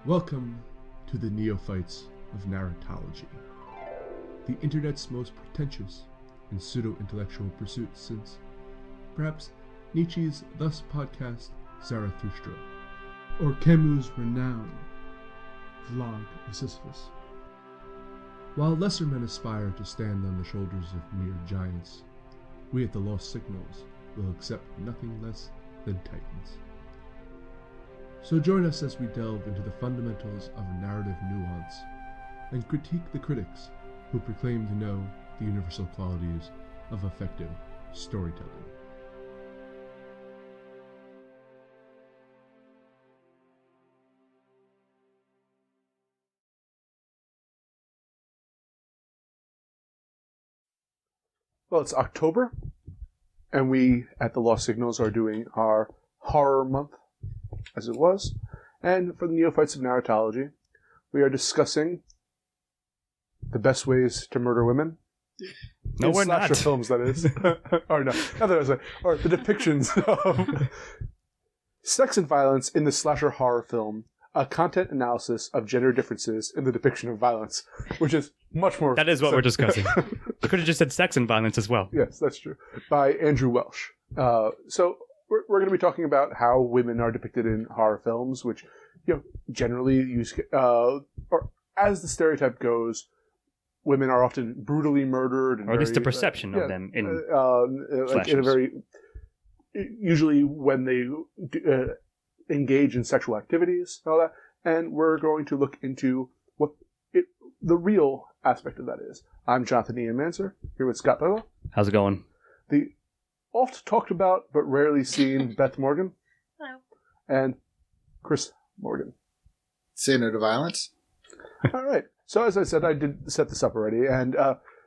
Welcome to the Neophytes of Narratology, the internet's most pretentious and pseudo-intellectual pursuit since, perhaps, Nietzsche's thus podcast Zarathustra, or Camus' renowned vlog of Sisyphus. While lesser men aspire to stand on the shoulders of mere giants, we at the Lost Signals will accept nothing less than titans. So join us as we delve into the fundamentals of narrative nuance and critique the critics who proclaim to know the universal qualities of effective storytelling. Well, it's October, and we at the Lost Signals are doing our horror month, as it was. And for the Neophytes of Narratology, we are discussing the best ways to murder women. No, we're slasher not. films, that is. Or no, or the depictions of sex and violence in the slasher horror film. A content analysis of gender differences in the depiction of violence, which is much more... That is what we're discussing. You could have just said sex and violence as well. Yes, that's true. By Andrew Welsh. So we're going to be talking about how women are depicted in horror films, which, generally use, or as the stereotype goes, women are often brutally murdered, and or at least the perception of them in like in a very, usually when they engage in sexual activities and all that. And we're going to look into what the real aspect of that is. I'm Jonathan Ian Manser, here with Scott Bella. How's it going? The oft talked about but rarely seen Beth Morgan. Hello. And Chris Morgan. Say no to violence. All right. So as I said, I did set this up already. And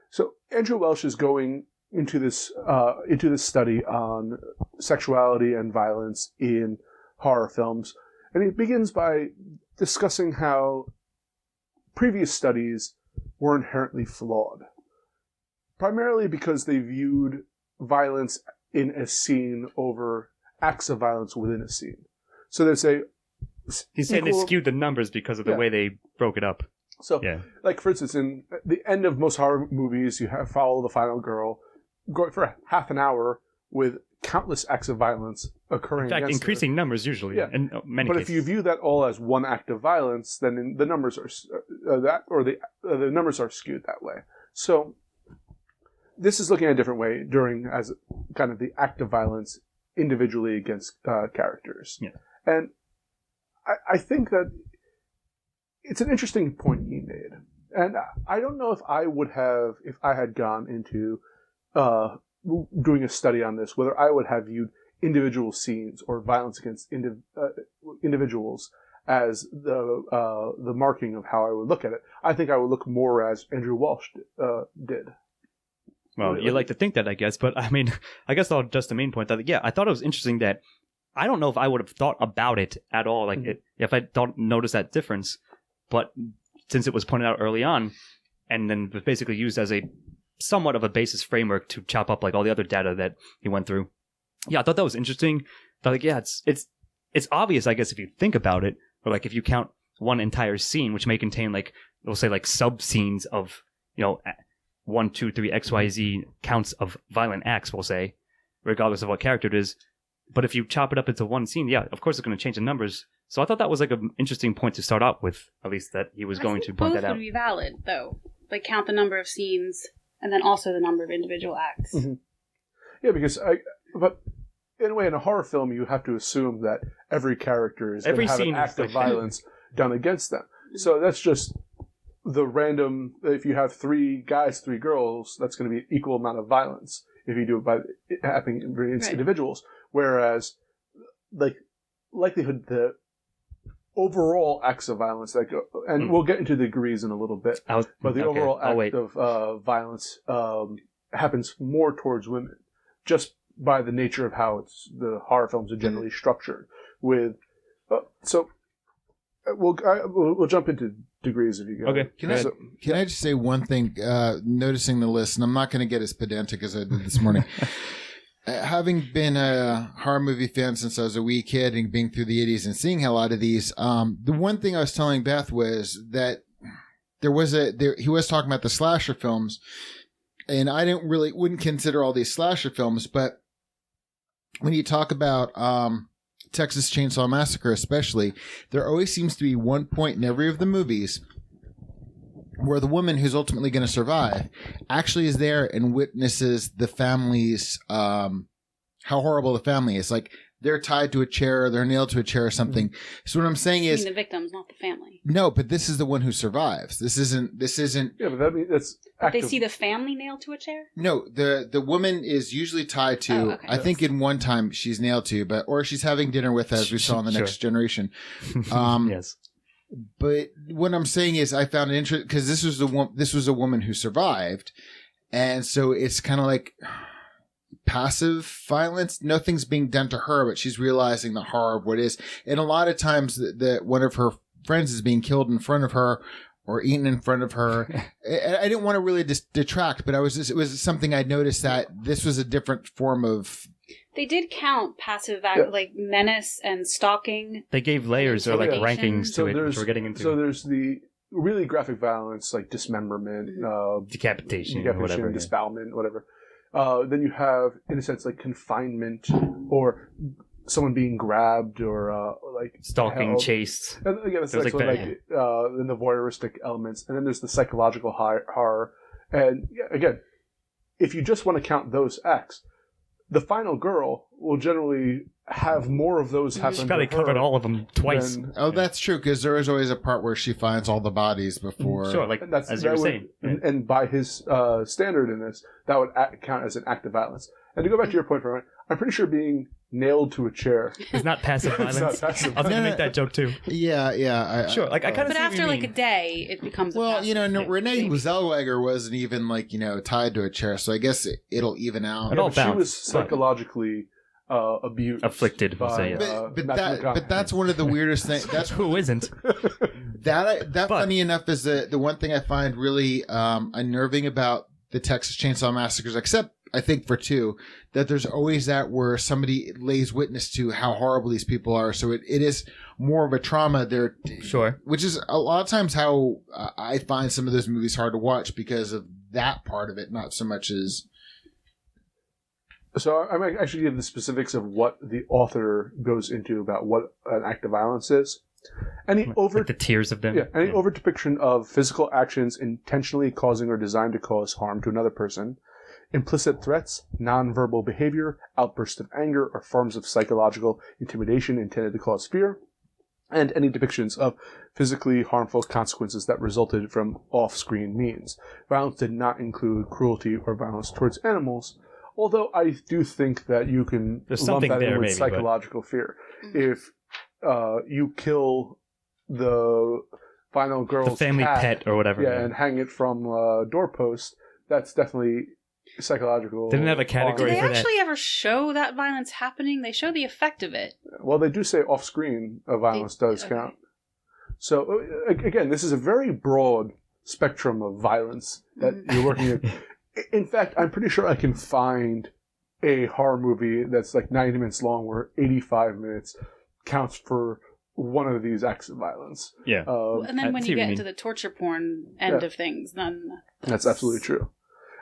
so Andrew Welsh is going into this study on sexuality and violence in horror films. And he begins by discussing how previous studies were inherently flawed. Primarily because they viewed violence in a scene over acts of violence within a scene. So they say... He's saying they skewed the numbers because of the way they broke it up. So, like, for instance, in the end of most horror movies, you follow the final girl going for half an hour with countless acts of violence occurring. In fact, increasing numbers usually. Yeah. In many but cases. If you view that all as one act of violence, then the numbers are the numbers are skewed that way. So this is looking at a different way as kind of the act of violence individually against characters. Yeah. And I think that it's an interesting point he made. And I don't know if I would have, if I had gone into doing a study on this, whether I would have viewed individual scenes or violence against individuals as the marking of how I would look at it. I think I would look more as Andrew Walsh did. Well, you like to think that, I guess, but I mean, I guess I'll just the main point that, I thought it was interesting that I don't know if I would have thought about it at all, if I noticed that difference, but since it was pointed out early on, and then was basically used as a somewhat of a basis framework to chop up like all the other data that he went through. Yeah, I thought that was interesting. But it's obvious, I guess, if you think about it, or like if you count one entire scene, which may contain we'll say sub scenes of 1, 2, 3, XYZ counts of violent acts, we'll say, regardless of what character it is. But if you chop it up into one scene, of course it's going to change the numbers. So I thought that was an interesting point to start out with, at least that he was going to point that out. Both would be valid, though. Count the number of scenes and then also the number of individual acts. Mm-hmm. Yeah, because but in a way, in a horror film, you have to assume that every character is going to have an act of violence done against them. So that's just the random. If you have 3 guys, 3 girls, that's going to be an equal amount of violence if you do it by happening against individuals. Whereas, likelihood the overall acts of violence that go, and we'll get into the degrees in a little bit, but the overall act of violence happens more towards women, just by the nature of how the horror films are generally structured. We'll jump into degrees if you go. Okay. Can I just say one thing? Noticing the list, and I'm not going to get as pedantic as I did this morning. Having been a horror movie fan since I was a wee kid and being through the 80s and seeing a lot of these, the one thing I was telling Beth was that he was talking about the slasher films, and I wouldn't consider all these slasher films, but when you talk about Texas Chainsaw Massacre especially, there always seems to be one point in every of the movies where the woman who's ultimately going to survive actually is there and witnesses the family's, how horrible the family is. Like, they're tied to a chair, they're nailed to a chair or something. Mm-hmm. So what I'm saying is... the victims, not the family. No, but this is the one who survives. This isn't... Yeah, but that means that's... But they see the family nailed to a chair? No, the woman is usually tied to... Oh, okay. I think in one time she's nailed to, or she's having dinner with, as we saw in the Next Generation. Yes. But what I'm saying is, I found it interesting because this was a woman who survived, and so it's kind of like passive violence. Nothing's being done to her, but she's realizing the horror of what is. And a lot of times, that one of her friends is being killed in front of her or eaten in front of her. I didn't want to really detract, but it was something I noticed that this was a different form of. They did count passive like menace and stalking. They gave layers or like rankings to it, which we're getting into. So there's the really graphic violence, like dismemberment, decapitation, whatever, disbowelment, whatever. Then you have, in a sense, like confinement or someone being grabbed or like stalking, held. Chased. And again, it's like then the voyeuristic elements, and then there's the psychological horror. And again, if you just want to count those acts, the final girl will generally have more of those happen. She's probably covered all of them twice. That's true, because there is always a part where she finds all the bodies before. Sure, like as you were saying. And by his standard in this, that would count as an act of violence. And to go back to your point for a minute, I'm pretty sure being nailed to a chair is not passive violence. It's not passive. I was going to make that joke too. Yeah. Sure, like I kind of. But after like a day, it becomes. Well, Renee Zellweger wasn't even tied to a chair, so I guess it'll even out. She was psychologically abused, afflicted. By, but that's one of the weirdest things. That's who isn't. That funny enough is the one thing I find really unnerving about the Texas Chainsaw Massacres, except I think for two, that there's always that where somebody lays witness to how horrible these people are. So it is more of a trauma there. Sure. Which is a lot of times how I find some of those movies hard to watch because of that part of it, not so much as. So I might actually give the specifics of what the author goes into about what an act of violence is. Any like the tiers of them. Yeah, any over depiction of physical actions intentionally causing or designed to cause harm to another person, implicit threats, nonverbal behavior, outbursts of anger, or forms of psychological intimidation intended to cause fear, and any depictions of physically harmful consequences that resulted from off-screen means. Violence did not include cruelty or violence towards animals, although I do think that you can lump that in with psychological fear. If you kill the final girl's the family pet or whatever, and hang it from a doorpost, that's definitely psychological. They didn't have a category for that. Do they actually ever show that violence happening? They show the effect of it. Well, they do say off-screen violence does count. So, again, this is a very broad spectrum of violence that you're working in. In fact, I'm pretty sure I can find a horror movie that's like 90 minutes long where 85 minutes counts for one of these acts of violence. Yeah. And then when you get into the torture porn end of things, then... That's absolutely true.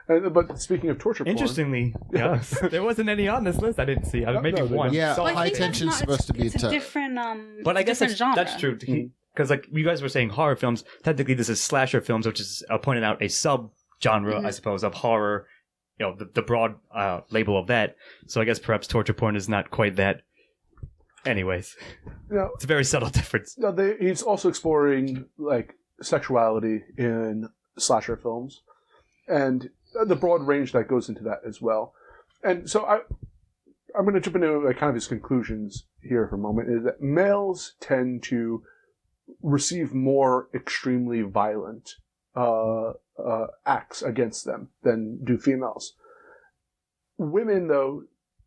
But speaking of torture porn... Interestingly, there wasn't any on this list I didn't see. Maybe one. Yeah, well, high tension is supposed to be it's a different but I guess genre. That's true. Because like you guys were saying horror films, technically this is slasher films, which is pointed out a sub-genre, I suppose, of horror, the broad label of that. So I guess perhaps torture porn is not quite that. Anyways, it's a very subtle difference. He's also exploring like sexuality in slasher films, and the broad range that goes into that as well. And so I'm going to jump into kind of his conclusions here for a moment. Is that males tend to receive more extremely violent acts against them than do females. Women, though,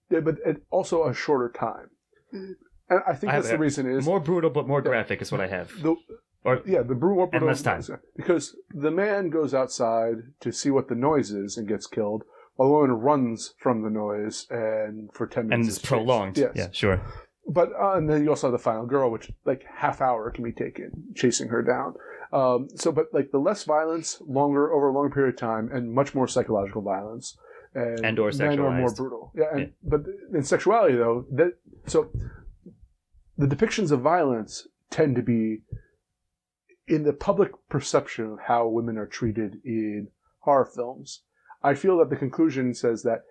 but also a shorter time. Mm-hmm. And I think that's the reason is... More brutal, but more graphic is what I have. The more brutal... Less time. Because the man goes outside to see what the noise is and gets killed, while a woman runs from the noise, and for 10 minutes And it's prolonged. Yes. Yeah, sure. But and then you also have the final girl, which like half hour can be taken chasing her down. But like the less violence, over a longer period of time, and much more psychological violence, and or men are more sexualized. brutal. But in sexuality though, the depictions of violence tend to be in the public perception of how women are treated in horror films. I feel that the conclusion says that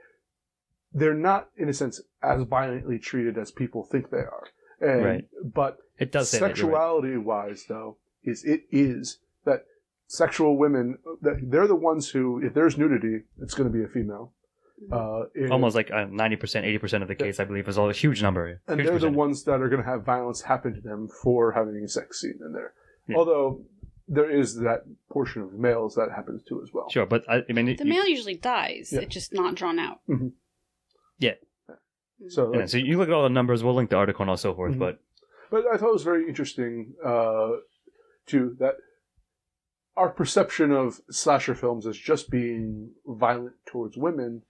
they're not, in a sense, as violently treated as people think they are. Right. But It does say that, you're right. sexuality-wise, though, is that sexual women, they're the ones who, if there's nudity, it's going to be a female. Almost like 90%, 80% of the case, I believe, is a huge number. And huge they're percentage. the ones that are going to have violence happen to them for having a sex scene in there. Yeah. Although there is that portion of males that happens to as well. Sure, but I mean... The male usually dies. Yeah. It's just not drawn out. Mm-hmm. Yeah. So, So you look at all the numbers, we'll link the article and all so forth, Mhm. but I thought it was very interesting, too, that our perception of slasher films as just being violent towards women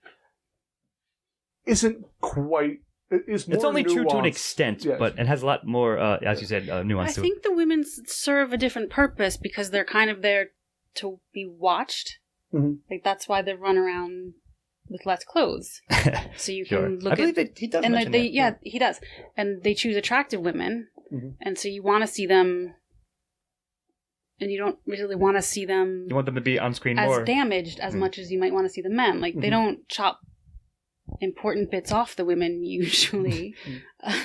isn't quite... It is more it's only true to an nuanced. extent, Yes. but it has a lot more, as you said, nuance I to think the women serve a different purpose because they're kind of there to be watched. Mhm. Like that's why they run around with less clothes, it. so you Sure. can look I believe at. that he does And mention they, that. yeah, he does, and they choose attractive women, Mhm. and so you want to see them, and you don't really want to see them You want them to be on screen as more. damaged as much as you might want to see the men. Like they Mhm. don't chop important bits off the women usually.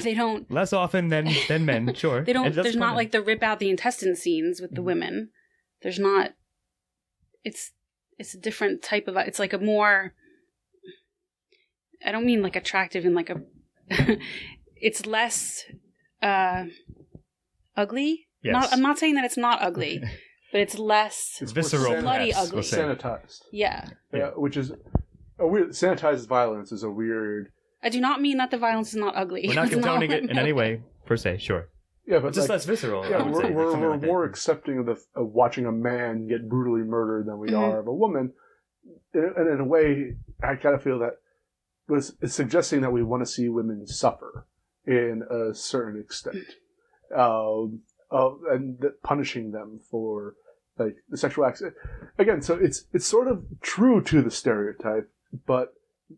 They don't. Less often than men, sure. They don't. And that's There's not fun. like the rip out the intestine scenes with the women. There's not. It's a different type of. It's like a more. I don't mean like attractive in like a. It's less ugly. Yes. I'm not saying that it's not ugly, but it's less. It's more visceral, bloody perhaps, ugly. we'll say. Sanitized. Yeah. Yeah, which is a weird... Sanitized violence is a weird... I do not mean that the violence is not ugly. We're not It's condoning what it I in any meant. way, per se, sure. Yeah, but It's just like, less visceral. I yeah, would say, we're something like that. more accepting of watching a man get brutally murdered than we Mhm. are of a woman. And in a way, I kind of feel that it's suggesting that we want to see women suffer in a certain extent. And punishing them for like the sexual acts. Again, so it's sort of true to the stereotype, but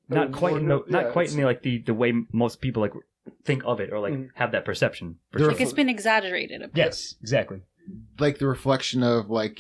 Not quite in the way most people like think of it or like Mhm. have that perception. For There sure. Like it's been exaggerated a bit. Yes, exactly. Like the reflection of like,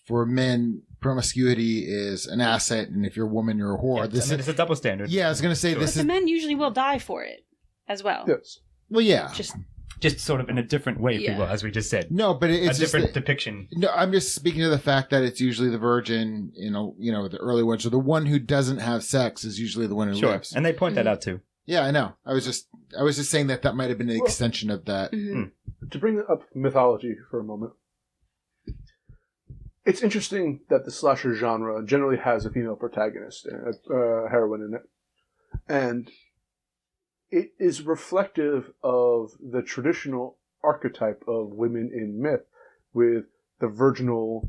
for men, promiscuity is an asset, and if you're a woman, you're a whore. Yeah, it's a double standard. Yeah, I was gonna say Sure. But this the is men usually will die for it as well. yes. well, yeah. Just Just sort of in a different way, if you Yeah. will, as we just said. No, but A it's just different that- depiction. No, I'm just speaking of the fact that it's usually the virgin, the early ones, or the one who doesn't have sex is usually the one who Sure. lives. And they point that out too. Yeah, I know. I was just saying that might have been an Well- extension of that. Mhm. To bring up mythology for a moment, it's interesting that the slasher genre generally has a female protagonist, a heroine in it. And it is reflective of the traditional archetype of women in myth, with the virginal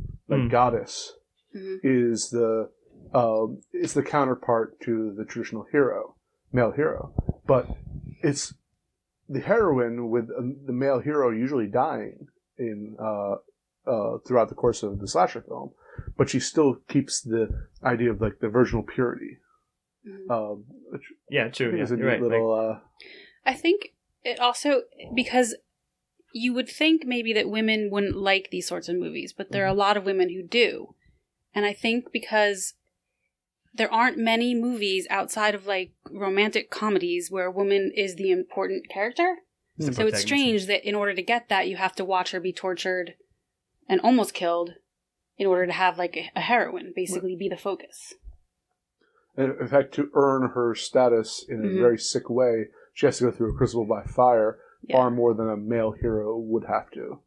goddess Mhm. is the counterpart to the traditional male hero. But it's the heroine with the male hero usually dying in throughout the course of the slasher film, but she still keeps the idea of like the virginal purity. Which Yeah, I true. think Yeah, is a you're neat right. little. I think it also, because you would think maybe that women wouldn't like these sorts of movies, but there are a lot of women who do. And I think because there aren't many movies outside of like romantic comedies where a woman is the important character. It's the So it's protagonist. strange that in order to get that, you have to watch her be tortured and almost killed in order to have like a heroine basically be the focus. And in fact, to earn her status in a Mhm. very sick way, she has to go through a crucible by fire Yeah. far more than a male hero would have to.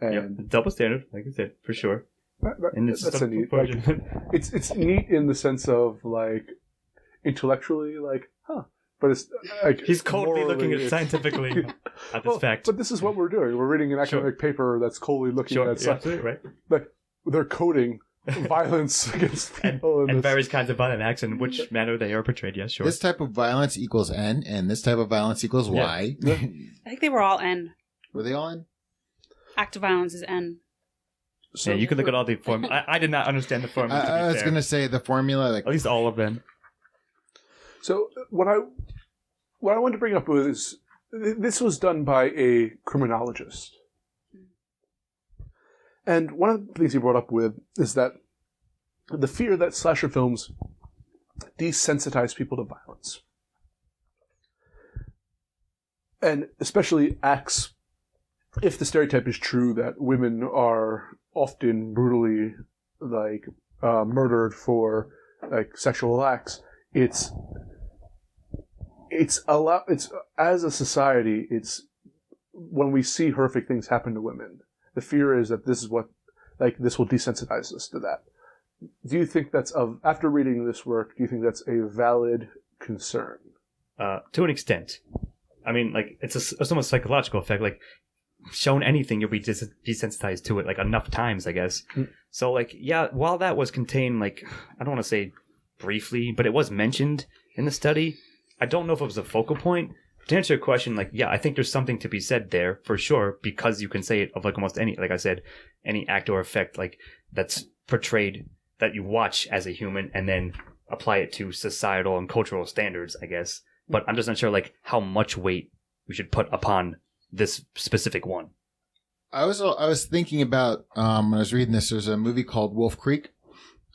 Yep. And Double standard, like I said, for sure. And it's that's just a neat. Like, it's neat in the sense of like intellectually, like, huh. But it's like He's coldly morally, looking at it it's- scientifically at this Well, fact. But this is what we're doing. We're reading an academic paper that's coldly looking Sure, at yeah, absolutely right. like they're coding violence against people and various kinds of violent acts in which manner they are portrayed. Yes, sure. This type of violence equals N, and this type of violence equals Y. I think they were all N. Were they all N? Act of violence is N. So you can look at all the formula. I did not understand the formula. I was going to say the formula. Like, at least all of them. So what I wanted to bring up was this was done by a criminologist. And one of the things he brought up with is that the fear that slasher films desensitize people to violence. And especially acts, if the stereotype is true that women are often brutally murdered for sexual acts, it's as a society, it's when we see horrific things happen to women, the fear is that this will desensitize us to that. Do you think after reading this work, do you think that's a valid concern? To an extent. I mean, it's almost psychological effect. Like, shown anything, you'll be desensitized to it, enough times, I guess. Mm. So, while that was contained, I don't want to say briefly, but it was mentioned in the study, I don't know if it was a focal point. To answer your question, I think there's something to be said there, for sure, because you can say it of, almost any, like I said, any act or effect, that's portrayed that you watch as a human and then apply it to societal and cultural standards, I guess. But I'm just not sure, how much weight we should put upon this specific one. I was thinking about, when I was reading this, there's a movie called Wolf Creek.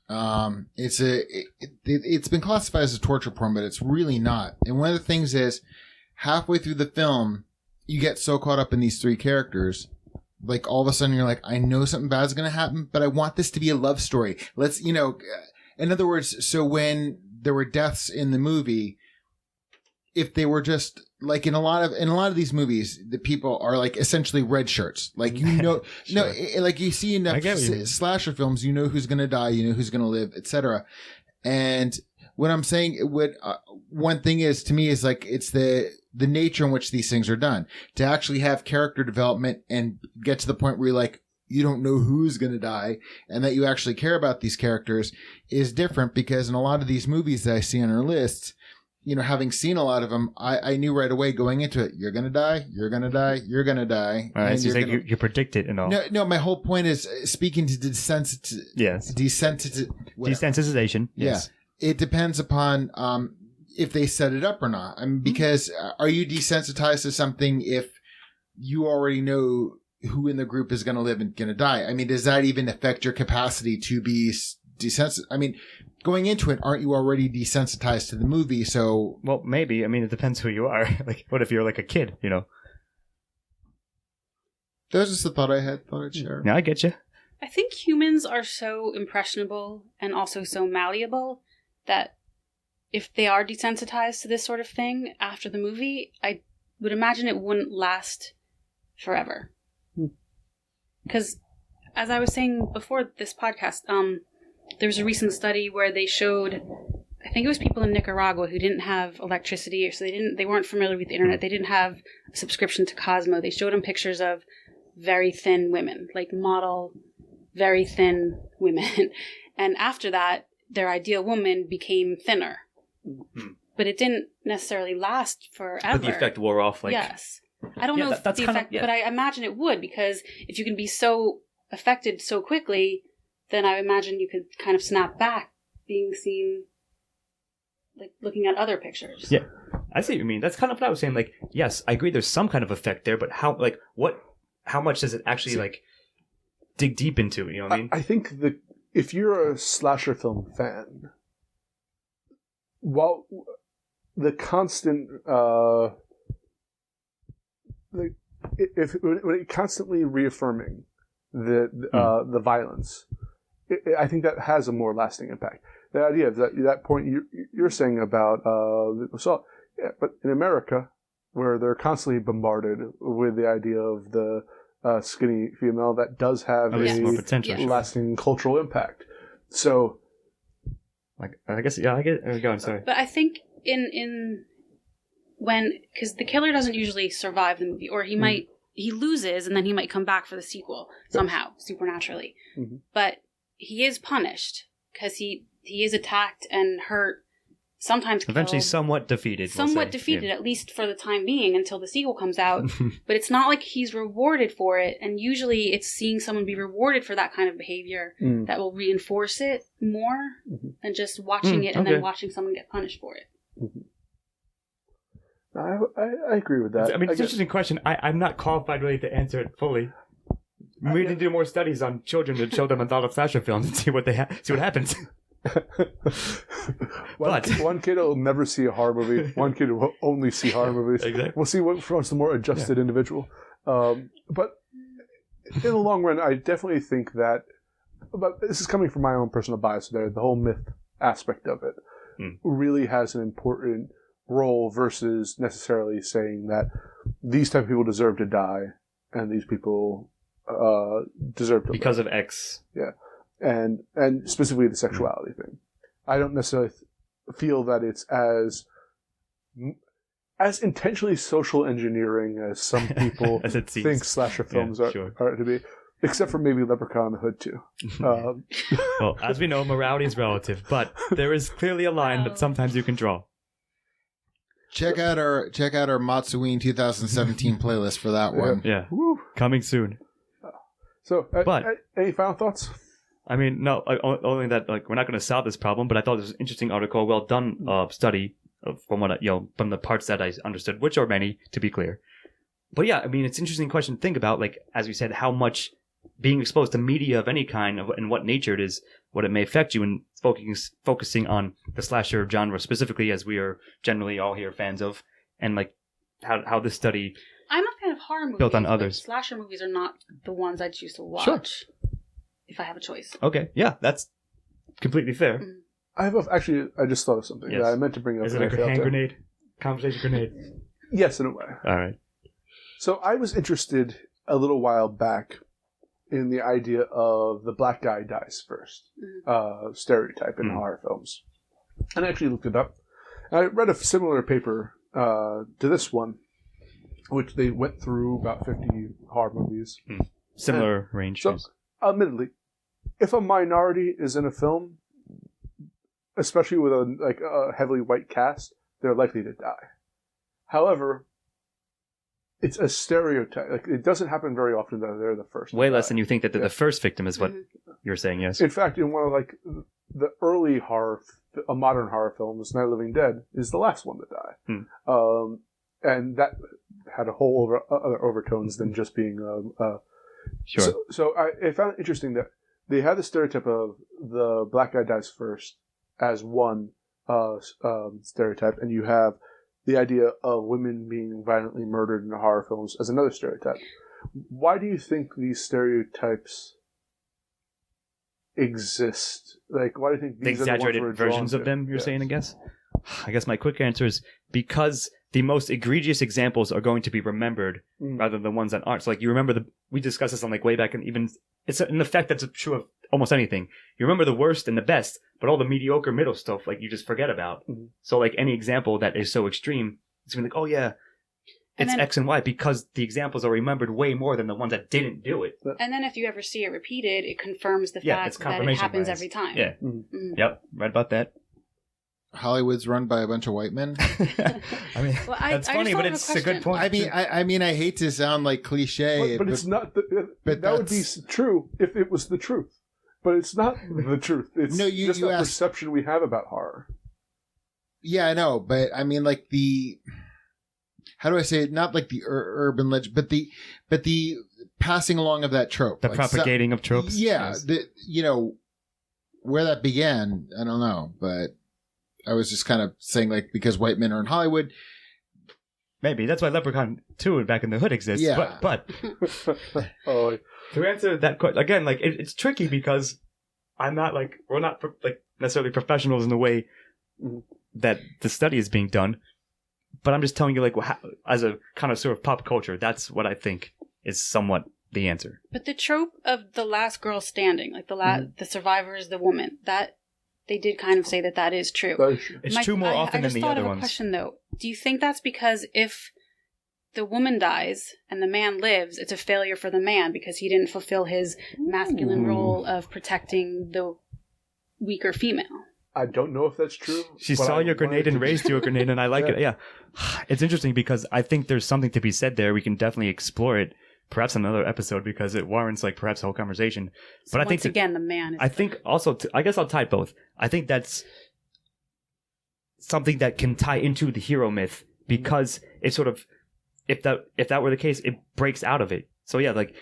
It's been classified as a torture porn, but it's really not. And one of the things is, halfway through the film, you get so caught up in these three characters, all of a sudden you're like, I know something bad's going to happen, but I want this to be a love story. Let's, in other words, so when there were deaths in the movie, if they were just in a lot of these movies, the people are essentially red shirts. Sure. No, you see in slasher films, who's going to die, who's going to live, etc. And what I'm saying, one thing is to me is it's the nature in which these things are done. To actually have character development and get to the point where you don't know who's going to die and that you actually care about these characters is different, because in a lot of these movies that I see on our lists, having seen a lot of them, I knew right away going into it, you're going to die, you're going to die, you're going to die. All right, so you predict it and all. No, my whole point is speaking to desensitization. Yes. Yeah. It depends upon if they set it up or not. I mean, because are you desensitized to something if you already know who in the group is going to live and going to die? I mean, does that even affect your capacity to be desensitized? I mean, going into it, aren't you already desensitized to the movie? So, well, maybe. I mean, it depends who you are. What if you're a kid? That was just a thought I had. Thought I'd share. Yeah, I get you. I think humans are so impressionable and also so malleable that if they are desensitized to this sort of thing after the movie, I would imagine it wouldn't last forever. Because, as I was saying before this podcast, there was a recent study where they showed, I think it was people in Nicaragua who didn't have electricity, so they weren't familiar with the internet. They didn't have a subscription to Cosmo. They showed them pictures of very thin women, model, very thin women. And after that, their ideal woman became thinner. Mm-hmm. But it didn't necessarily last forever. But the effect wore off. Yes. I don't know if the effect, but I imagine it would, because if you can be so affected so quickly, then I imagine you could kind of snap back being seen, looking at other pictures. Yeah, I see what you mean. That's kind of what I was saying. Yes, I agree there's some kind of effect there, but how much does it actually, dig deep into? You know what I mean? I think if you're a slasher film fan, while the constant, when it constantly reaffirming the violence, I think that has a more lasting impact. The idea of that point you're saying about assault, but in America, where they're constantly bombarded with the idea of the skinny female, that does have more potential, lasting cultural impact. So, I guess, I get. Go on, sorry. But I think because the killer doesn't usually survive the movie, or he loses and then he might come back for the sequel somehow, supernaturally. Mm-hmm. But he is punished because he is attacked and hurt, sometimes killed. Eventually somewhat defeated. Somewhat defeated, at least for the time being, until the sequel comes out. But it's not like he's rewarded for it, and usually it's seeing someone be rewarded for that kind of behavior that will reinforce it more than just watching it and then watching someone get punished for it. I agree with that. I mean, it's an interesting question. I'm not qualified really to answer it fully. We need to do more studies on children to show them adult slasher films and see what see what happens. One kid will never see a horror movie. One kid will only see horror movies. Exactly. We'll see which one's the more adjusted individual. But in the long run, I definitely think that. But this is coming from my own personal bias. There, the whole myth aspect of it really has an important role versus necessarily saying that these type of people deserve to die and these people deserve to because live. of X. Yeah, and specifically the sexuality thing. I don't necessarily feel that it's as intentionally social engineering as some people as it think slasher films are to be. Except for maybe Leprechaun in the Hood too. Well, as we know, morality is relative, but there is clearly a line that sometimes you can draw. Check out our Matsuween 2017 playlist for that one. Yeah, Woo. Coming soon. So, but any final thoughts? I mean, no, only that we're not going to solve this problem. But I thought it was an interesting article, well done study from what from the parts that I understood, which are many to be clear. But yeah, I mean, it's an interesting question to think about. Like as we said, how much being exposed to media of any kind and what nature it is, what it may affect you, and focusing on the slasher genre specifically, as we are generally all here fans of, and like how this study. I'm a fan of horror movies. Built on others. Slasher movies are not the ones I choose to watch. Sure. If I have a choice. Okay, yeah, that's completely fair. I just thought of something that I meant to bring up. Is it a hand grenade? Conversation grenade? Yes, in a way. All right. So I was interested a little while back in the idea of the black guy dies first stereotype in horror films. And I actually looked it up. I read a similar paper to this one, which they went through about 50 horror movies. Similar range. So, admittedly, if a minority is in a film, especially with a heavily white cast, they're likely to die. However, it's a stereotype. Like, it doesn't happen very often that they're the first. Way less than you think that they're the first victim is what you're saying, yes. In fact, in one of the early modern horror films, Night of the Living Dead is the last one to die. And that had a whole other overtones than just being Sure. So I found it interesting that they had the stereotype of the black guy dies first as one stereotype, and you have the idea of women being violently murdered in horror films as another stereotype. Why do you think these stereotypes exist? Like, why do you think these the exaggerated are the ones we're versions drawn of to? them? You're Yes. saying, I guess. I guess my quick answer is because the most egregious examples are going to be remembered rather than the ones that aren't. So, like, you remember we discussed this on way back, and even it's an effect that's true of almost anything. You remember the worst and the best, but all the mediocre middle stuff, you just forget about. So, any example that is so extreme, it's gonna be like, oh yeah, it's X and Y, because the examples are remembered way more than the ones that didn't do it. And then if you ever see it repeated, it confirms the fact that it happens every time. Yeah. Yep. Right about that. Hollywood's run by a bunch of white men. I mean, that's funny, but it's a good point. I mean, I hate to sound like cliche, but it's not. But that would be true if it was the truth. But it's not the truth. It's just the perception we have about horror. Yeah, I know, but I mean, how do I say it? Not like the urban legend, but the passing along of that trope, the propagating of tropes. Yeah, yes. Where that began, I don't know, but I was just kind of saying, because white men are in Hollywood. Maybe that's why Leprechaun 2 and Back in the Hood exists. Yeah. But to answer that question again, it's tricky because I'm not we're not necessarily professionals in the way that the study is being done. But I'm just telling you, as a connoisseur of pop culture, that's what I think is somewhat the answer. But the trope of the last girl standing, the survivor is the woman, that they did kind of say that is true. That is true. It's true more often than the other ones. I just thought of a question though. Do you think that's because if the woman dies and the man lives, it's a failure for the man because he didn't fulfill his masculine role of protecting the weaker female. I don't know if that's true. She saw your grenade and raised your grenade, and I like it. Yeah. It's interesting because I think there's something to be said there. We can definitely explore it, perhaps another episode, because it warrants like perhaps a whole conversation. So but I think once again, the man is... I think also, I guess I'll tie both. I think that's something that can tie into the hero myth because it sort of, if that were the case, it breaks out of it. So yeah, like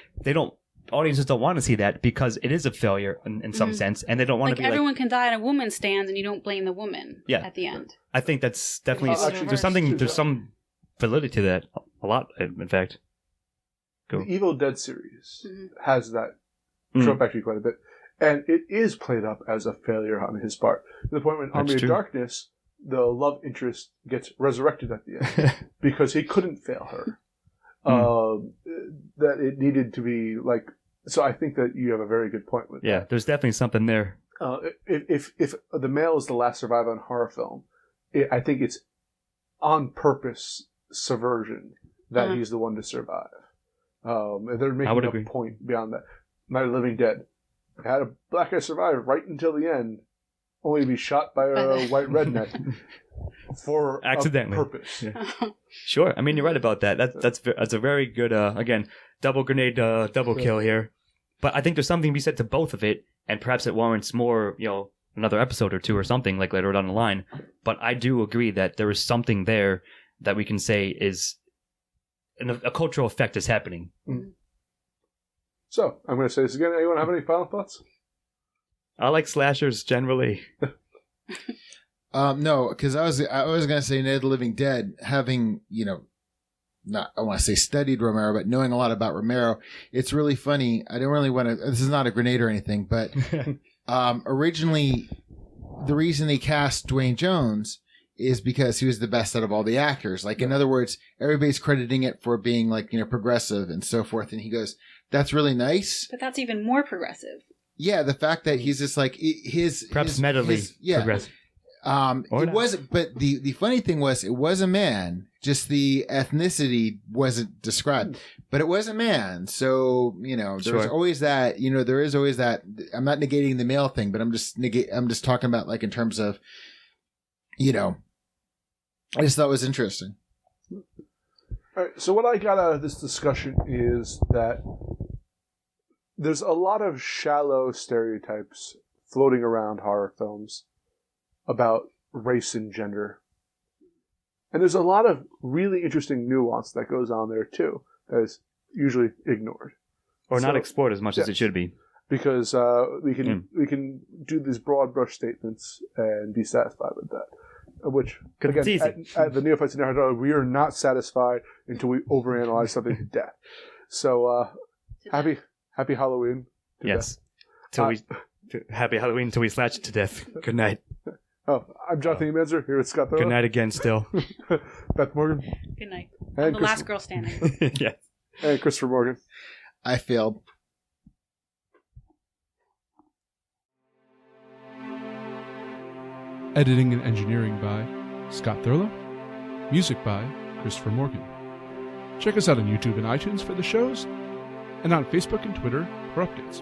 audiences don't want to see that because it is a failure in some sense, and they don't want to be everyone can die and a woman stands, and you don't blame the woman at the end. I think that's definitely there's some validity to that. A lot, in fact. Go. The Evil Dead series has that trope actually quite a bit, and it is played up as a failure on his part. To the point when Army of Darkness, the love interest gets resurrected at the end because he couldn't fail her. That it needed to be like. So I think that you have a very good point with that. Yeah, there's definitely something there. If the male is the last survivor in horror film, I think it's on purpose subversion that he's the one to survive. They're making a point beyond that. Night of the Living Dead had a black guy survive right until the end, only to be shot by a white redneck for accidentally a purpose. Yeah. Sure, I mean you're right about that. That's a very good again double grenade double kill here. But I think there's something to be said to both of it, and perhaps it warrants more, another episode or two or something like later down the line. But I do agree that there is something there that we can say is a cultural effect is happening. So I'm going to say this again. Anyone have any final thoughts? I like slashers generally. No, because I was going to say Night of the Living Dead, having, not, I want to say studied Romero, but knowing a lot about Romero, it's really funny. I don't really want to, this is not a grenade or anything, but originally the reason they cast Dwayne Jones is because he was the best out of all the actors. Like, in other words, everybody's crediting it for being like, progressive and so forth. And he goes, that's really nice. But that's even more progressive. Yeah. The fact that he's just like perhaps medically progressive. It wasn't, but the funny thing was, it was a man. Just the ethnicity wasn't described, but it was a man. So there's always that. There is always that. I'm not negating the male thing, but I'm just talking about like in terms of, I just thought it was interesting. All right. So what I got out of this discussion is that there's a lot of shallow stereotypes floating around horror films about race and gender. And there's a lot of really interesting nuance that goes on there too, that is usually ignored. Or not explored as much as it should be. Because we can do these broad brush statements and be satisfied with that. Which, again, at the Neophytes and Narratology, we are not satisfied until we overanalyze something to death. So, happy Halloween. Yes. Happy Halloween until we slash it to death. Good night. Oh, I'm Jonathan Emenzer, here with Scott Thurlow. Good night again, still. Beth Morgan. Good night. And I'm the last girl standing. Yes. And Christopher Morgan. I failed. Editing and engineering by Scott Thurlow. Music by Christopher Morgan. Check us out on YouTube and iTunes for the shows, and on Facebook and Twitter for updates.